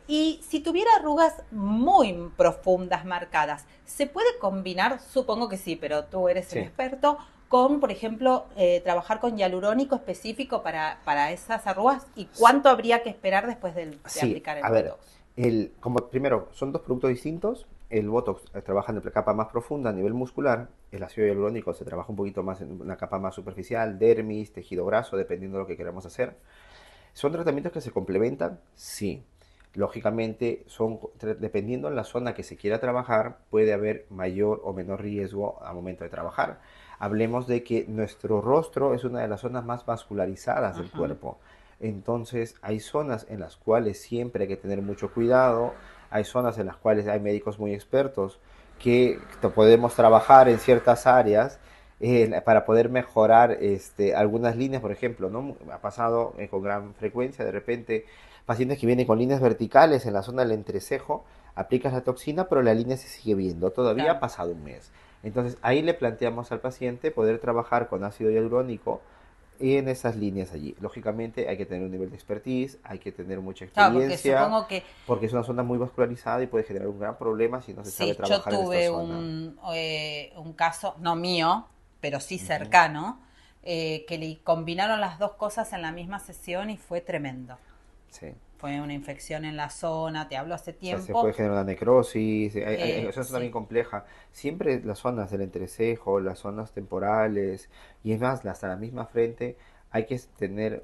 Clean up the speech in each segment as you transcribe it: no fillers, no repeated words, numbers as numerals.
Y si tuviera arrugas muy profundas, marcadas, ¿se puede combinar? Supongo que sí, pero tú eres el Sí. experto, con, por ejemplo, trabajar con hialurónico específico para esas arrugas. ¿Y cuánto habría que esperar después de Sí, aplicar el a ver, Botox? como primero, son dos productos distintos. El Botox trabaja en la capa más profunda a nivel muscular. El ácido hialurónico se trabaja un poquito más en una capa más superficial, dermis, tejido graso, dependiendo de lo que queramos hacer. ¿Son tratamientos que se complementan? Sí. Lógicamente, dependiendo de la zona que se quiera trabajar, puede haber mayor o menor riesgo al momento de trabajar. Hablemos de que nuestro rostro es una de las zonas más vascularizadas del Ujú. cuerpo. Entonces, hay zonas en las cuales siempre hay que tener mucho cuidado. Hay zonas en las cuales hay médicos muy expertos que podemos trabajar en ciertas áreas para poder mejorar algunas líneas, por ejemplo, ¿no? Ha pasado con gran frecuencia, de repente, pacientes que vienen con líneas verticales en la zona del entrecejo, aplicas la toxina, pero la línea se sigue viendo, todavía ha Claro. pasado un mes. Entonces, ahí le planteamos al paciente poder trabajar con ácido hialurónico en esas líneas allí. Lógicamente, hay que tener un nivel de expertise, hay que tener mucha Claro, porque experiencia, supongo que porque es una zona muy vascularizada y puede generar un gran problema si no se sabe sí, yo trabajar en esta tuve zona. un caso, no mío, pero sí Ujú. cercano, que le combinaron las dos cosas en la misma sesión y fue tremendo. Sí. Fue una infección en la zona, te hablo hace O sea, se tiempo. puede generar una necrosis, es una zona bien Sí, compleja. Siempre las zonas del entrecejo, las zonas temporales, y es más, hasta la misma frente, hay que tener,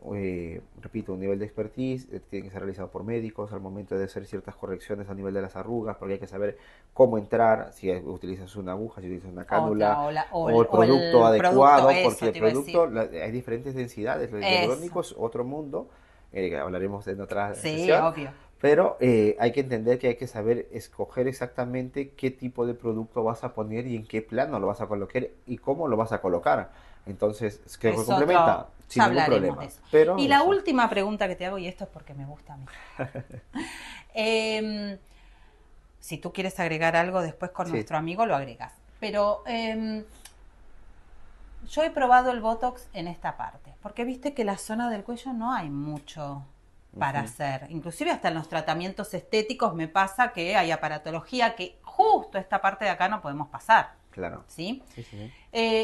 repito, un nivel de expertise, tiene que ser realizado por médicos al momento de hacer ciertas correcciones a nivel de las arrugas, porque hay que saber cómo entrar, si utilizas una aguja, si utilizas una cánula, o el o producto el producto, adecuado, porque eso el te iba a decir. producto, hay diferentes densidades. El hialurónico Eso, es otro mundo, que hablaremos en otra sí, sesión, obvio. pero hay que entender que hay que saber escoger exactamente qué tipo de producto vas a poner y en qué plano lo vas a colocar y cómo lo vas a colocar. Entonces, es que se Es otro, complementa sin ya ningún hablaremos de problema. eso. Pero Y la eso. última pregunta que te hago, y esto es porque me gusta a mí. Eh, si tú quieres agregar algo después con Sí. nuestro amigo, lo agregas. Pero yo he probado el Botox en esta parte, porque viste que la zona del cuello no hay mucho para Ujú. hacer. Inclusive hasta en los tratamientos estéticos me pasa que hay aparatología que justo esta parte de acá no podemos pasar. Claro. ¿Sí? Sí, sí, sí.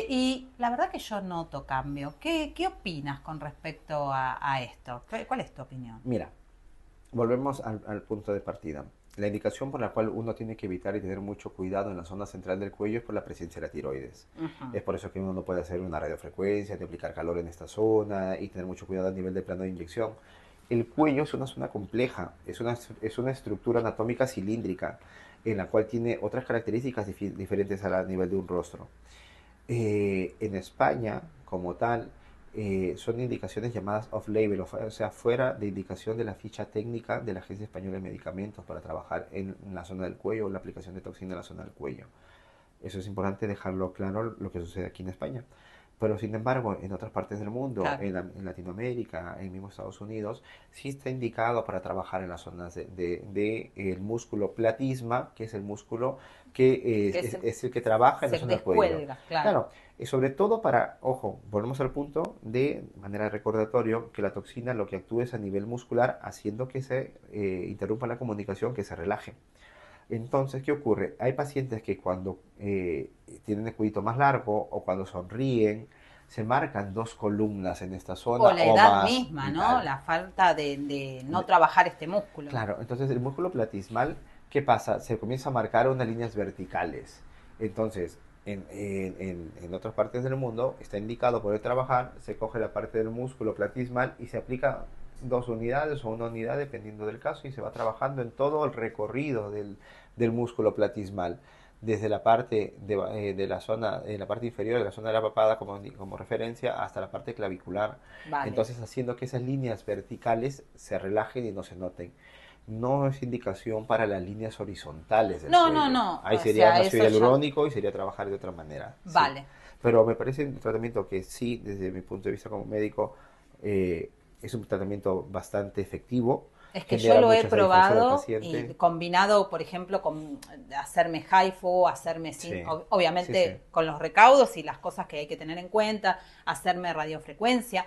Y la verdad que yo noto cambio. ¿Qué opinas con respecto a esto? ¿Cuál es tu opinión? Mira, volvemos al punto de partida. La indicación por la cual uno tiene que evitar y tener mucho cuidado en la zona central del cuello es por la presencia de la tiroides. Ujú. Es por eso que uno no puede hacer una radiofrecuencia, de aplicar calor en esta zona y tener mucho cuidado a nivel de plano de inyección. El cuello es una zona compleja, es una estructura anatómica cilíndrica en la cual tiene otras características diferentes a nivel de un rostro. En España, como tal, son indicaciones llamadas off-label, o sea, fuera de indicación de la ficha técnica de la Agencia Española de Medicamentos para trabajar en la zona del cuello o la aplicación de toxina en la zona del cuello. Eso es importante dejarlo claro lo que sucede aquí en España. Pero sin embargo, en otras partes del mundo, Claro. en Latinoamérica, en mismo Estados Unidos, sí está indicado para trabajar en las zonas de el músculo platisma, que es el músculo que Que se, es el que trabaja en la se zona del cuello. descuelga, claro. Claro, y sobre todo para, ojo, volvemos al punto de manera recordatorio que la toxina lo que actúa es a nivel muscular, haciendo que se interrumpa la comunicación, que se relaje. Entonces, ¿qué ocurre? Hay pacientes que cuando tienen el cuellito más largo o cuando sonríen, se marcan dos columnas en esta O zona la o edad más misma, y ¿no? tal. La falta de no trabajar este músculo. Claro, entonces el músculo platismal, ¿qué pasa? Se comienza a marcar unas líneas verticales. Entonces, en otras partes del mundo está indicado poder trabajar, se coge la parte del músculo platismal y se aplica 2 unidades o 1 unidad dependiendo del caso y se va trabajando en todo el recorrido del músculo platismal, desde la parte de la zona, en la parte inferior de la zona de la papada como referencia hasta la parte clavicular. Vale. Entonces haciendo que esas líneas verticales se relajen y no se noten. No es indicación para las líneas horizontales del No, no, cuello. no. Ahí O sería un sea, ácido eso ya. hialurónico y sería trabajar de otra manera, sí. Vale. Pero me parece un tratamiento que sí, desde mi punto de vista como médico, es un tratamiento bastante efectivo. Es que yo genera lo he mucha satisfacción al probado y paciente. combinado, por ejemplo, con hacerme HIFU, hacerme sin, Sí, sí, sí, obviamente con los recaudos y las cosas que hay que tener en cuenta, hacerme radiofrecuencia.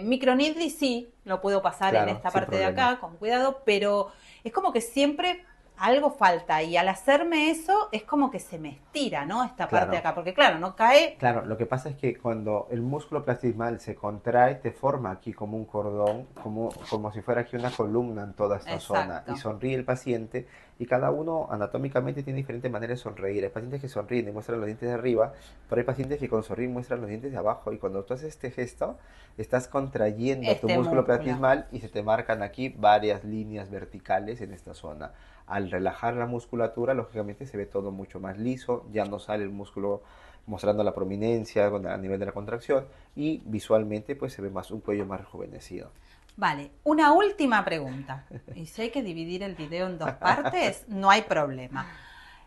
Microneedling sí, lo puedo pasar en claro, esta sin parte de problema. acá con cuidado, pero es como que siempre algo falta y al hacerme eso es como que se me estira, ¿no? Esta parte de Claro. acá, porque claro, no cae. Claro, lo que pasa es que cuando el músculo plastismal se contrae, te forma aquí como un cordón, como si fuera aquí una columna en toda esta zona. Y Exacto. sonríe el paciente, y cada uno anatómicamente tiene diferentes maneras de sonreír. Hay pacientes que sonríen y muestran los dientes de arriba, pero hay pacientes que con sonríen muestran los dientes de abajo. Y cuando tú haces este gesto, estás contrayendo tu Este músculo músculo. plastismal y se te marcan aquí varias líneas verticales en esta zona. Al relajar la musculatura, lógicamente se ve todo mucho más liso, ya no sale el músculo mostrando la prominencia a nivel de la contracción, y visualmente pues se ve más un cuello más rejuvenecido. Vale, una última pregunta. Y si hay que dividir el video en dos partes, no hay problema.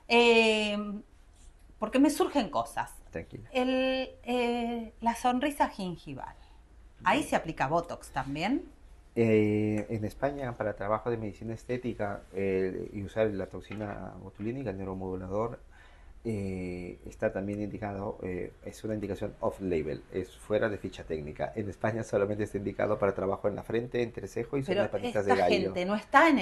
Eh, porque me surgen cosas. Tranquila. La sonrisa gingival. ¿Ahí se aplica Botox también? En España, para trabajo de medicina estética y usar la toxina botulínica, el neuromodulador, está también indicado, es una indicación off-label, es fuera de ficha técnica. En España solamente está indicado para trabajo en la frente, entrecejo y zona Pero de patitas de esta gallo. gente no está en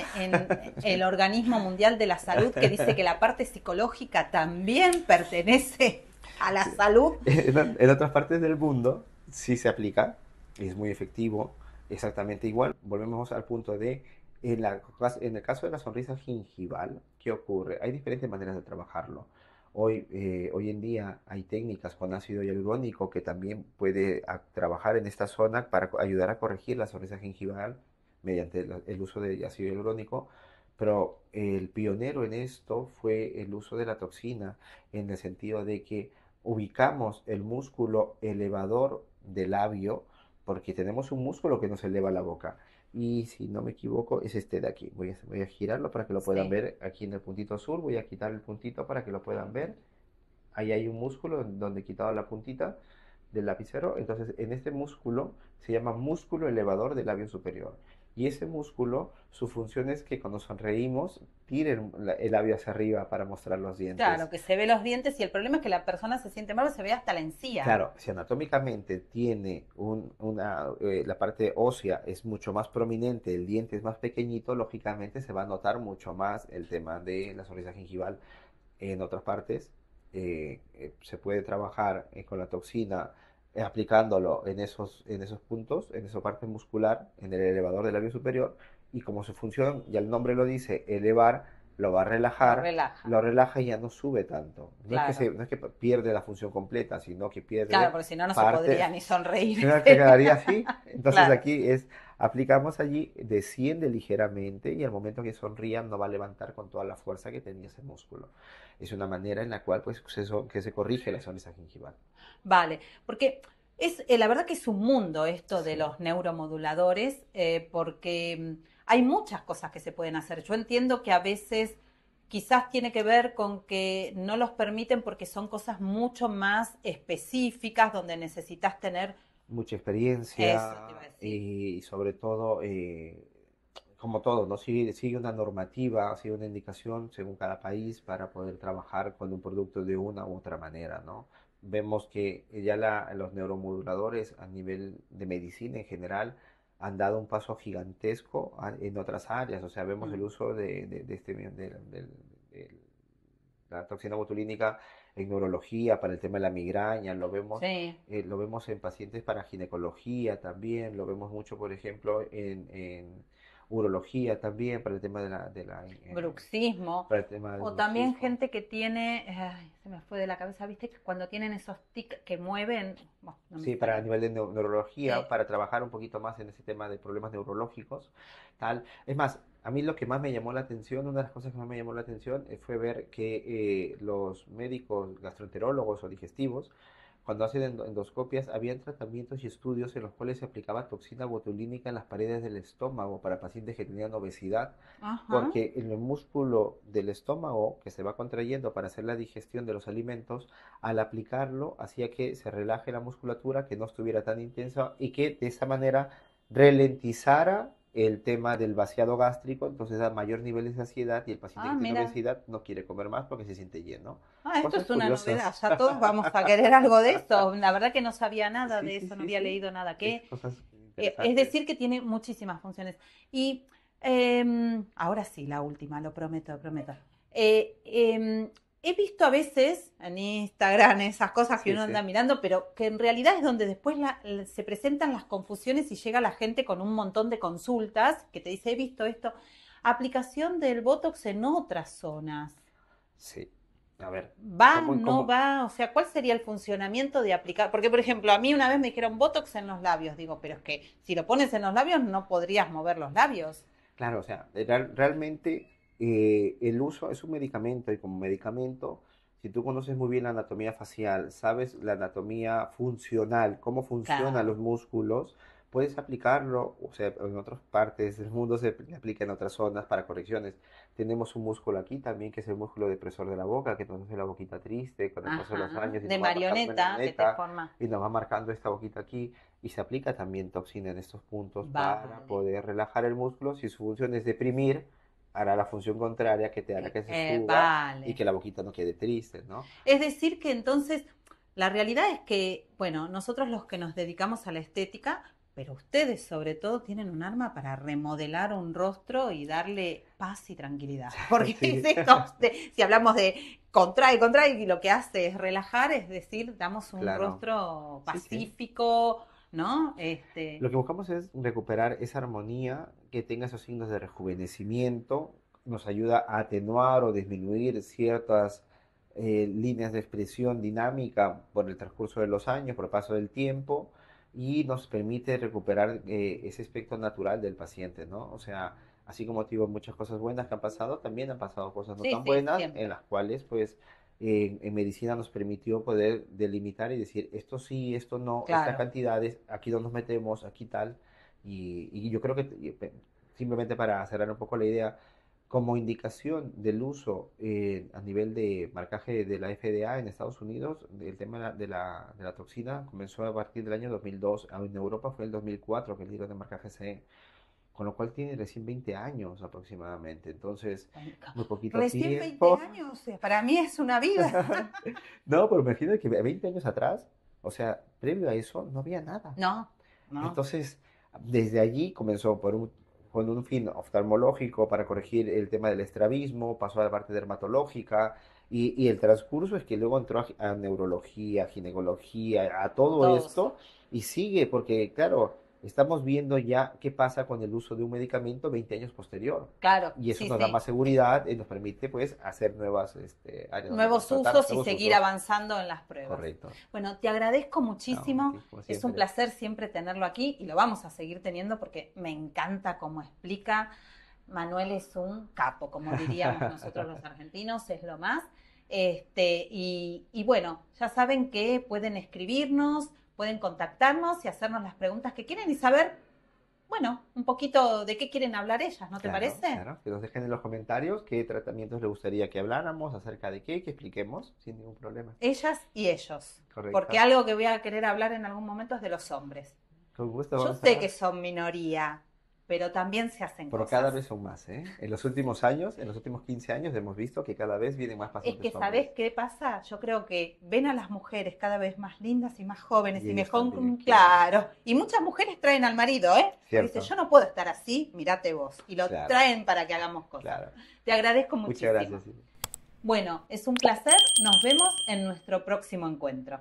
el Organismo Mundial de la Salud que dice que la parte psicológica también pertenece a la Sí. salud. En otras partes del mundo sí se aplica, es muy efectivo, exactamente igual. Volvemos al punto de, en el caso de la sonrisa gingival, ¿qué ocurre? Hay diferentes maneras de trabajarlo. Hoy en día hay técnicas con ácido hialurónico que también puede trabajar en esta zona para ayudar a corregir la sonrisa gingival mediante el uso de ácido hialurónico, pero el pionero en esto fue el uso de la toxina, en el sentido de que ubicamos el músculo elevador del labio, porque tenemos un músculo que nos eleva la boca. Y si no me equivoco, es este de aquí. Voy a girarlo para que lo puedan Sí. ver aquí en el puntito azul. Voy a quitar el puntito para que lo puedan ver. Ahí hay un músculo donde he quitado la puntita del lapicero. Entonces, en este músculo se llama músculo elevador del labio superior. Y ese músculo, su función es que cuando sonreímos, tire el labio hacia arriba para mostrar los Claro, dientes. que se ve los dientes y el problema es que la persona se siente mal, se ve hasta la encía. Claro, si anatómicamente tiene la parte ósea es mucho más prominente, el diente es más pequeñito, lógicamente se va a notar mucho más el tema de la sonrisa gingival. En otras partes se puede trabajar con la toxina, aplicándolo en esos puntos, en esa parte muscular, en el elevador del labio superior, y como su función, ya el nombre lo dice, elevar, lo va a Lo relajar, relaja. lo relaja y ya no sube tanto. Claro. No es que pierde la función completa, sino que Claro, pierde porque si no, no se parte, podría ni sonreír. sino que quedaría así. Entonces Claro. aquí es, aplicamos allí, desciende ligeramente, y al momento que sonría no va a levantar con toda la fuerza que tenía ese músculo. Es una manera en la cual pues, que se corrige la sonrisa gingival. Vale, porque es la verdad que es un mundo esto de Sí. los neuromoduladores, porque hay muchas cosas que se pueden hacer. Yo entiendo que a veces quizás tiene que ver con que no los permiten porque son cosas mucho más específicas donde necesitas tener Mucha eso, te experiencia iba a decir. y sobre todo, como todo, ¿no? Sigue una normativa, sigue una indicación según cada país para poder trabajar con un producto de una u otra manera, ¿no? Vemos que ya los neuromoduladores a nivel de medicina en general han dado un paso gigantesco en otras áreas. O sea, vemos el Mm. uso de la toxina botulínica en neurología para el tema de la migraña, Sí, lo vemos en pacientes para ginecología también, lo vemos mucho, por ejemplo, en urología también para el tema bruxismo. para el tema del O también bruxismo. gente que tiene, ay, se me fue de la cabeza, viste, que cuando tienen esos tics que mueven, bueno, no me Sí, para a sale. nivel de neurología, Eh, para trabajar un poquito más en ese tema de problemas neurológicos, tal. Es más, a mí lo que más me llamó la atención, una de las cosas que más me llamó la atención fue ver que los médicos gastroenterólogos o digestivos, cuando hacen endoscopias, habían tratamientos y estudios en los cuales se aplicaba toxina botulínica en las paredes del estómago para pacientes que tenían obesidad, ajá. porque en el músculo del estómago que se va contrayendo para hacer la digestión de los alimentos, al aplicarlo hacía que se relaje la musculatura, que no estuviera tan intensa y que de esa manera ralentizara el tema del vaciado gástrico, entonces da mayor nivel de saciedad y el paciente Ah, que tiene mira. obesidad no quiere comer más porque se siente lleno. Ah, esto Cosas es una novedad. curiosas. Ya todos vamos a querer algo de eso. La verdad que no sabía nada Sí, de sí, eso, no sí, había sí. leído nada. Es cosas Es interesantes. decir, que tiene muchísimas funciones. Y ahora sí, la última, lo prometo, lo prometo. He visto a veces en Instagram esas cosas que Sí, uno anda sí. mirando, pero que en realidad es donde después se presentan las confusiones y llega la gente con un montón de consultas que te dice, he visto esto. Aplicación del Botox en otras zonas. Sí. A ver, ¿Va, ¿cómo, no cómo? va? O sea, ¿cuál sería el funcionamiento de aplicar? Porque, por ejemplo, a mí una vez me dijeron Botox en los labios. Digo, pero es que si lo pones en los labios no podrías mover los labios. Claro, o sea, realmente el uso es un medicamento y como medicamento, si tú conoces muy bien la anatomía facial, sabes la anatomía funcional, cómo funcionan Claro. los músculos, puedes aplicarlo, o sea, en otras partes del mundo se aplica en otras zonas para correcciones. Tenemos un músculo aquí también que es el músculo depresor de la boca, que nos hace la boquita triste con el paso de los Ajá. años y De nos va marcando marioneta que te marioneta forma. y nos va marcando esta boquita aquí y se aplica también toxina en estos puntos para Vale. poder relajar el músculo. Si su función es deprimir, hará la función contraria que te hará que se suba y Vale. que la boquita no quede triste, ¿no? Es decir, que entonces la realidad es que, bueno, nosotros los que nos dedicamos a la estética, pero ustedes sobre todo tienen un arma para remodelar un rostro y darle paz y tranquilidad. Porque es Sí, esto, si hablamos de contrae, contrae, y lo que hace es relajar, es decir, damos un claro. rostro Sí, sí. pacífico, ¿no? Lo que buscamos es recuperar esa armonía que tenga esos signos de rejuvenecimiento, nos ayuda a atenuar o disminuir ciertas líneas de expresión dinámica por el transcurso de los años, por el paso del tiempo, y nos permite recuperar ese aspecto natural del paciente, ¿no? O sea, así como te digo, muchas cosas buenas que han pasado, también han pasado cosas no Sí, tan sí, buenas, en siempre. las cuales, pues, en medicina nos permitió poder delimitar y decir esto sí, esto no, estas Claro. cantidades, aquí no nos metemos, aquí tal. Y yo creo que simplemente para cerrar un poco la idea, como indicación del uso a nivel de marcaje de la FDA en Estados Unidos, el tema de la toxina comenzó a partir del año 2002, en Europa fue el 2004 que el libro de marcaje CE, con lo cual tiene recién 20 años aproximadamente, entonces muy poquito Recién 20 tiempo. años, para mí es una vida. No, pero imagínate que 20 años atrás, o sea, previo a eso, no había nada. No, no. Entonces, desde allí comenzó con un fin oftalmológico para corregir el tema del estrabismo, pasó a la parte dermatológica y el transcurso es que luego entró a neurología, ginecología, a todo Todos. esto y sigue porque, claro, estamos viendo ya qué pasa con el uso de un medicamento 20 años posterior. Claro, Y eso sí, nos da sí. más seguridad y nos permite pues hacer nuevas áreas donde Nuevos tratar usos y nuevos seguir usos. avanzando en las pruebas. Correcto. Bueno, te agradezco No, muchísimo. aquí, como Es un siempre. placer siempre tenerlo aquí y lo vamos a seguir teniendo porque me encanta cómo explica. Manuel es un capo, como diríamos nosotros los argentinos, es lo más. Y bueno, ya saben que pueden escribirnos, pueden contactarnos y hacernos las preguntas que quieren y saber, bueno, un poquito de qué quieren hablar ellas, ¿no te Claro, parece? claro. Que nos dejen en los comentarios qué tratamientos les gustaría que habláramos, acerca de qué, que expliquemos sin ningún problema. Ellas y ellos. Porque Correcto. algo que voy a querer hablar en algún momento es de los hombres. Con gusto Yo vamos sé que a... son minoría, pero también se hacen Pero cada cosas. vez son más, ¿eh? En los últimos años, en los últimos 15 años, hemos visto que cada vez vienen más Es que, pacientes ¿sabés hombres. qué pasa? Yo creo que ven a las mujeres cada vez más lindas y más jóvenes Y y ellos mejor, también quieren. claro. Y muchas mujeres traen al marido, ¿eh? Porque dice, Cierto, yo no puedo estar así, mirate vos. Y lo claro, traen para que hagamos cosas. claro. Te agradezco Muchas muchísimo. gracias. Silvia. Bueno, es un placer. Nos vemos en nuestro próximo encuentro.